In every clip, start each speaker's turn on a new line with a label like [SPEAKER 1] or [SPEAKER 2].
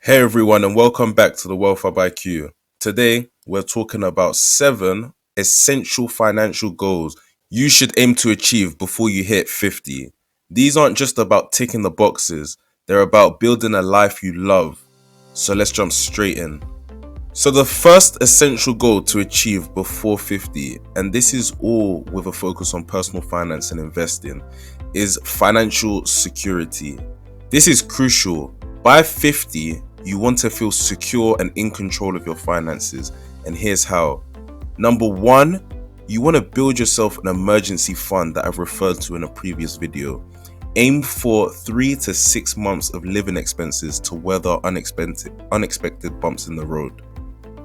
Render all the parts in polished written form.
[SPEAKER 1] Hey everyone, and welcome back to the Wealth Hub IQ. Today, we're talking about 7 essential financial goals you should aim to achieve before you hit 50. These aren't just about ticking the boxes, they're about building a life you love. So let's jump straight in. So the first essential goal to achieve before 50, and this is all with a focus on personal finance and investing, is financial security. This is crucial. By 50, you want to feel secure and in control of your finances, and here's how. Number 1, you want to build yourself an emergency fund that I've referred to in a previous video. Aim for 3 to 6 months of living expenses to weather unexpected bumps in the road.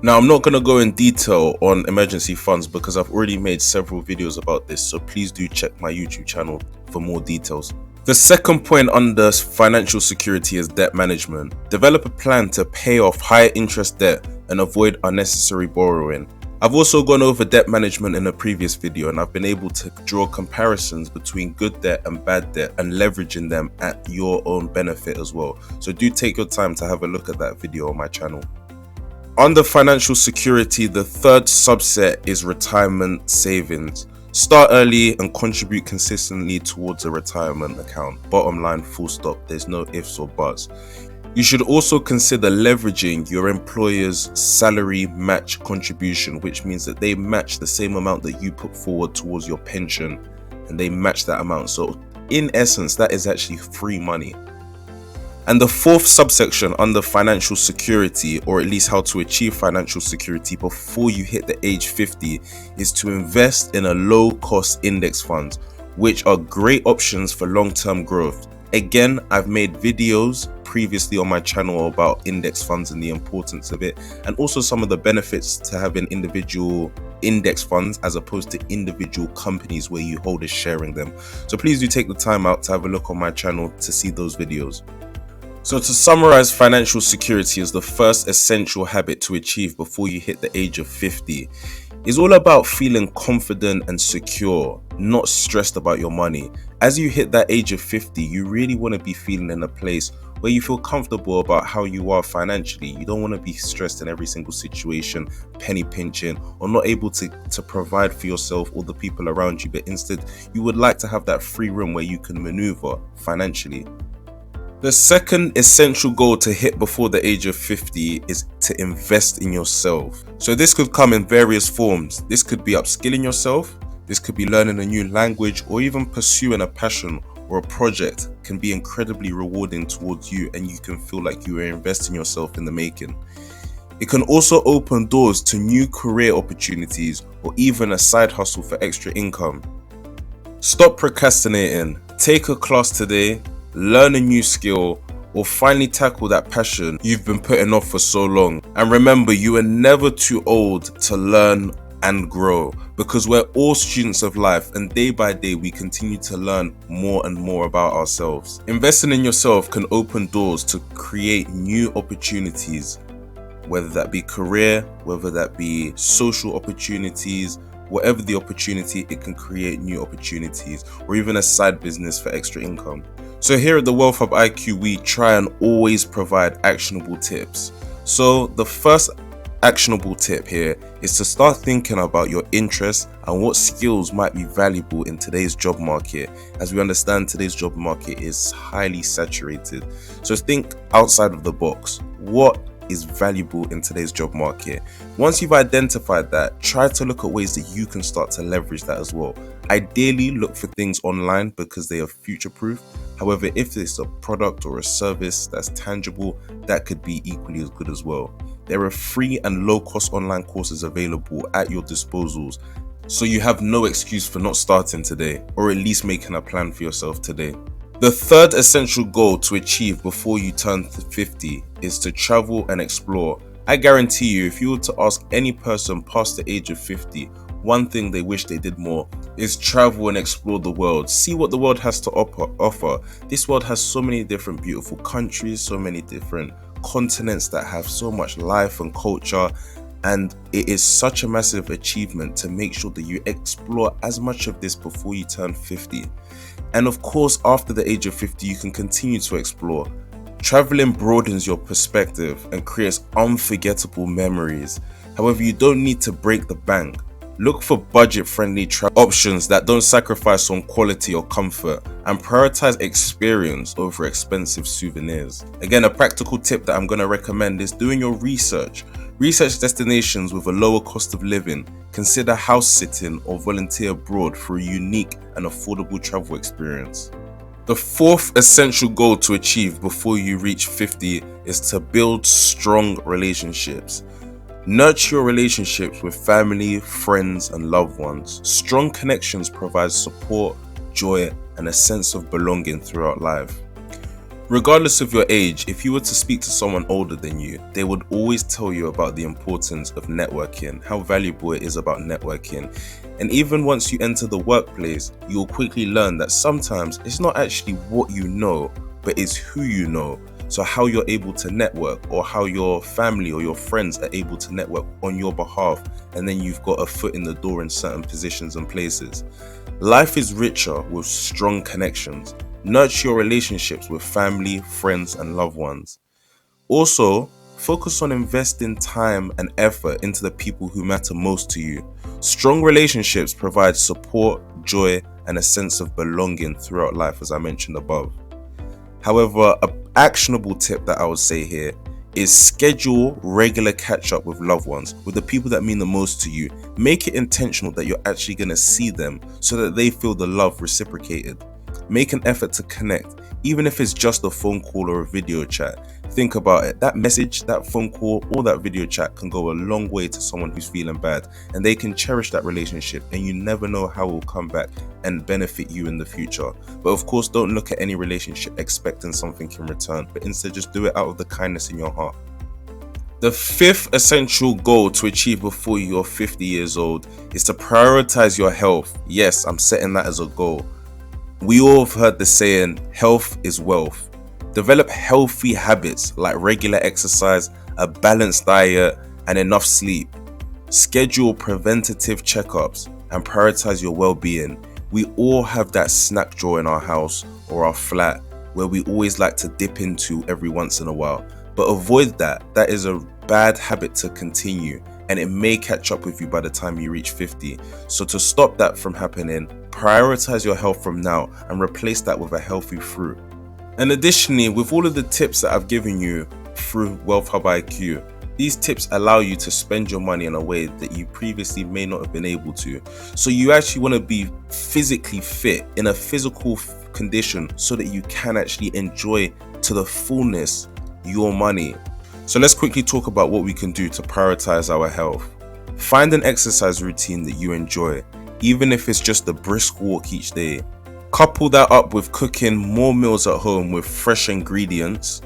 [SPEAKER 1] Now, I'm not going to go in detail on emergency funds because I've already made several videos about this, so please do check my YouTube channel for more details. The second point under financial security is debt management. Develop a plan to pay off higher interest debt and avoid unnecessary borrowing. I've also gone over debt management in a previous video, and I've been able to draw comparisons between good debt and bad debt and leveraging them at your own benefit as well. So do take your time to have a look at that video on my channel. Under financial security, the third subset is retirement savings. Start early and contribute consistently towards a retirement account. Bottom line, full stop. There's no ifs or buts. You should also consider leveraging your employer's salary match contribution, which means that they match the same amount that you put forward towards your pension, and they match that amount. So in essence, that is actually free money. And the fourth subsection under financial security, or at least how to achieve financial security before you hit the age 50, is to invest in a low-cost index fund, which are great options for long-term growth. Again, I've made videos previously on my channel about index funds and the importance of it, and also some of the benefits to having individual index funds as opposed to individual companies where you hold a share in them. So please do take the time out to have a look on my channel to see those videos. So to summarize, financial security is the first essential habit to achieve before you hit the age of 50. It's all about feeling confident and secure, not stressed about your money. As you hit that age of 50, you really want to be feeling in a place where you feel comfortable about how you are financially. You don't want to be stressed in every single situation, penny pinching, or not able to provide for yourself or the people around you, but instead you would like to have that free room where you can maneuver financially. The second essential goal to hit before the age of 50 is to invest in yourself. So this could come in various forms. This could be upskilling yourself, this could be learning a new language, or even pursuing a passion or a project can be incredibly rewarding towards you, and you can feel like you are investing yourself in the making. It can also open doors to new career opportunities or even a side hustle for extra income. Stop procrastinating. Take a class today, learn a new skill, or finally tackle that passion you've been putting off for so long. And remember, you are never too old to learn and grow, because we're all students of life, and day by day we continue to learn more and more about ourselves. Investing in yourself can open doors to create new opportunities, whether that be career, whether that be social opportunities. Whatever the opportunity, it can create new opportunities, or even a side business for extra income. So here at the Wealth Hub IQ, we try and always provide actionable tips. So the first actionable tip here is to start thinking about your interests and what skills might be valuable in today's job market. As we understand, today's job market is highly saturated. So think outside of the box. What is valuable in today's job market? Once you've identified that, try to look at ways that you can start to leverage that as well. Ideally, look for things online because they are future-proof. However, if it's a product or a service that's tangible, that could be equally as good as well. There are free and low-cost online courses available at your disposals, so you have no excuse for not starting today, or at least making a plan for yourself today. The third essential goal to achieve before you turn 50 is to travel and explore. I guarantee you, if you were to ask any person past the age of 50, one thing they wish they did more is travel and explore the world. See what the world has to offer. This world has so many different beautiful countries, so many different continents that have so much life and culture, and it is such a massive achievement to make sure that you explore as much of this before you turn 50. And of course, after the age of 50, you can continue to explore. Traveling broadens your perspective and creates unforgettable memories. However, you don't need to break the bank. Look for budget-friendly travel options that don't sacrifice on quality or comfort, and prioritize experience over expensive souvenirs. Again, a practical tip that I'm going to recommend is doing your research. Research destinations with a lower cost of living. Consider house sitting or volunteer abroad for a unique and affordable travel experience. The fourth essential goal to achieve before you reach 50 is to build strong relationships. Nurture your relationships with family, friends, and loved ones. Strong connections provide support, joy, and a sense of belonging throughout life. Regardless of your age, if you were to speak to someone older than you, they would always tell you about the importance of networking, how valuable it is about networking. And even once you enter the workplace, you'll quickly learn that sometimes it's not actually what you know, but it's who you know. So how you're able to network, or how your family or your friends are able to network on your behalf, and then you've got a foot in the door in certain positions and places. Life is richer with strong connections. Nurture your relationships with family, friends, and loved ones. Also, focus on investing time and effort into the people who matter most to you. Strong relationships provide support, joy, and a sense of belonging throughout life, as I mentioned above. However, an actionable tip that I would say here is schedule regular catch up with loved ones, with the people that mean the most to you. Make it intentional that you're actually going to see them so that they feel the love reciprocated. Make an effort to connect, even if it's just a phone call or a video chat. Think about it. That message, that phone call, or that video chat can go a long way to someone who's feeling bad, and they can cherish that relationship, and you never know how it will come back and benefit you in the future. But of course, don't look at any relationship expecting something in return, but instead just do it out of the kindness in your heart. The fifth essential goal to achieve before you're 50 years old is to prioritize your health. Yes, I'm setting that as a goal. We all have heard the saying, health is wealth. Develop healthy habits like regular exercise, a balanced diet, and enough sleep. Schedule preventative checkups and prioritize your well-being. We all have that snack drawer in our house or our flat where we always like to dip into every once in a while. But avoid that. That is a bad habit to continue, and it may catch up with you by the time you reach 50. So to stop that from happening, prioritize your health from now and replace that with a healthy fruit. And additionally, with all of the tips that I've given you through Wealth Hub IQ, these tips allow you to spend your money in a way that you previously may not have been able to. So you actually want to be physically fit, in a physical condition, so that you can actually enjoy to the fullness your money. So let's quickly talk about what we can do to prioritize our health. Find an exercise routine that you enjoy, even if it's just a brisk walk each day. Couple that up with cooking more meals at home with fresh ingredients.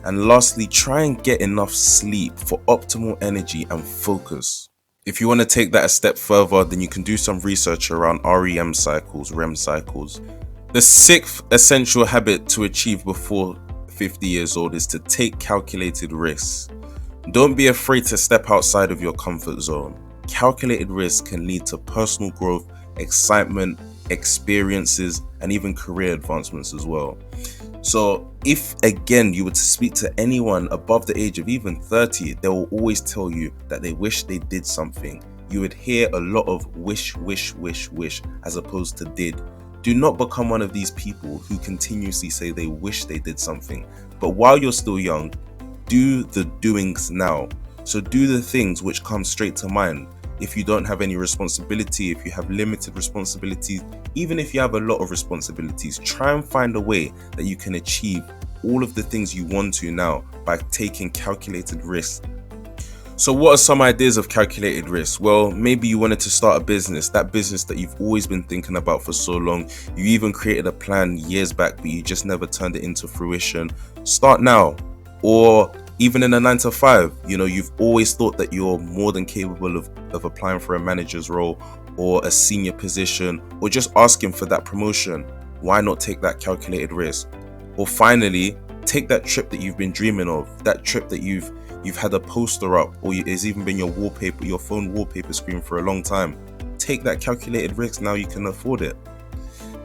[SPEAKER 1] And lastly, try and get enough sleep for optimal energy and focus. If you want to take that a step further, then you can do some research around REM cycles, REM cycles. The sixth essential habit to achieve before 50 years old is to take calculated risks. Don't be afraid to step outside of your comfort zone. Calculated risks can lead to personal growth, excitement, experiences, and even career advancements as well. So if again you were to speak to anyone above the age of even 30, they will always tell you that they wish they did something. You would hear a lot of wish as opposed to did. Do not become one of these people who continuously say they wish they did something. But while you're still young, do the doings now. So do the things which come straight to mind. If you don't have any responsibility, if you have limited responsibilities, even if you have a lot of responsibilities, try and find a way that you can achieve all of the things you want to now by taking calculated risks. So what are some ideas of calculated risks? Well, maybe you wanted to start a business, that business that you've always been thinking about for so long. You even created a plan years back, but you just never turned it into fruition. Start now. Or even in a 9-to-5, you've always thought that you're more than capable of applying for a manager's role or a senior position, or just asking for that promotion. Why not take that calculated risk? Or finally, take that trip that you've been dreaming of, that trip that you've had a poster up, or it's even been your wallpaper, your phone wallpaper screen for a long time. Take that calculated risk now you can afford it.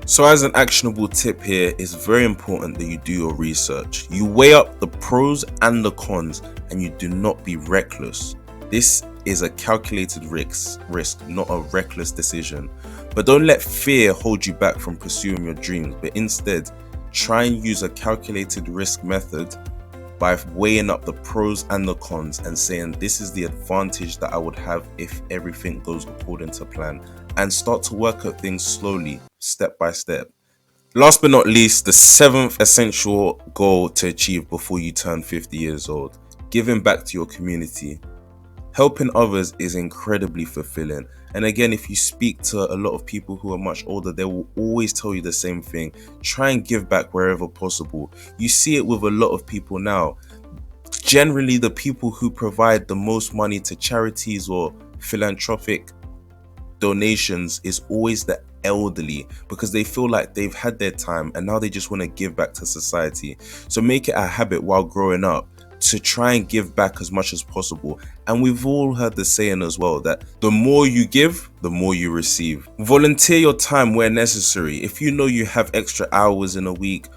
[SPEAKER 1] So as an actionable tip here, it's very important that you do your research. You weigh up the pros and the cons and you do not be reckless. This is a calculated risk, not a reckless decision. But don't let fear hold you back from pursuing your dreams, but instead try and use a calculated risk method by weighing up the pros and the cons and saying this is the advantage that I would have if everything goes according to plan, and start to work at things slowly, step by step. Last but not least, the seventh essential goal to achieve before you turn 50 years old: giving back to your community. Helping others is incredibly fulfilling. And again, if you speak to a lot of people who are much older, they will always tell you the same thing. Try and give back wherever possible. You see it with a lot of people now. Generally, the people who provide the most money to charities or philanthropic donations is always the elderly, because they feel like they've had their time and now they just want to give back to society. So make it a habit while growing up to try and give back as much as possible. And we've all heard the saying as well that the more you give, the more you receive. Volunteer your time where necessary. If you know you have extra hours in a week,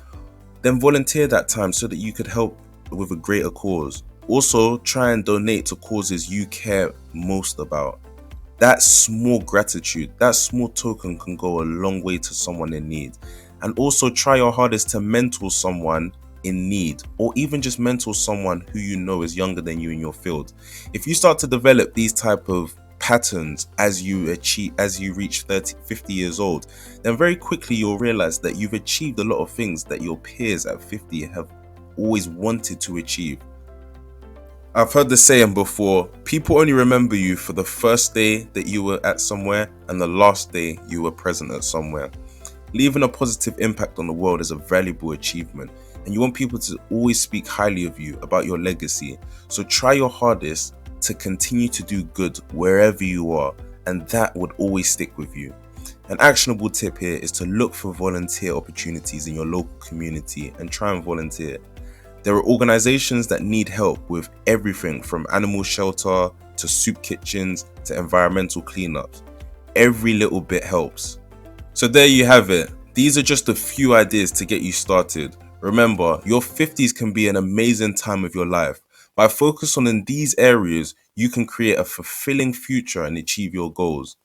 [SPEAKER 1] then volunteer that time so that you could help with a greater cause. Also, try and donate to causes you care most about. That small gratitude, that small token can go a long way to someone in need. And also try your hardest to mentor someone in need, or even just mentor someone who you know is younger than you in your field. If you start to develop these type of patterns as you reach 30, 50 years old, then very quickly you'll realize that you've achieved a lot of things that your peers at 50 have always wanted to achieve. I've heard the saying before: people only remember you for the first day that you were at somewhere and the last day you were present at somewhere. Leaving a positive impact on the world is a valuable achievement, and you want people to always speak highly of you, about your legacy. So try your hardest to continue to do good wherever you are, and that would always stick with you. An actionable tip here is to look for volunteer opportunities in your local community and try and volunteer. There are organizations that need help with everything from animal shelter to soup kitchens to environmental cleanups. Every little bit helps. So there you have it. These are just a few ideas to get you started. Remember, your 50s can be an amazing time of your life. By focusing on these areas, you can create a fulfilling future and achieve your goals.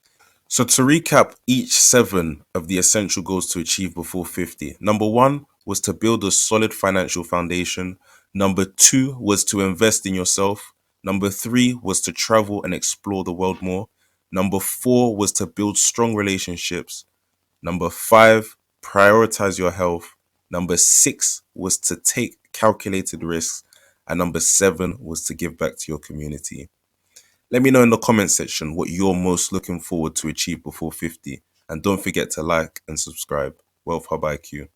[SPEAKER 1] So to recap each 7 of the essential goals to achieve before 50. Number 1 was to build a solid financial foundation. Number 2 was to invest in yourself. Number 3 was to travel and explore the world more. Number 4 was to build strong relationships. Number 5, prioritize your health. Number 6 was to take calculated risks. And number 7 was to give back to your community. Let me know in the comment section what you're most looking forward to achieve before 50. And don't forget to like and subscribe. Wealth Hub IQ.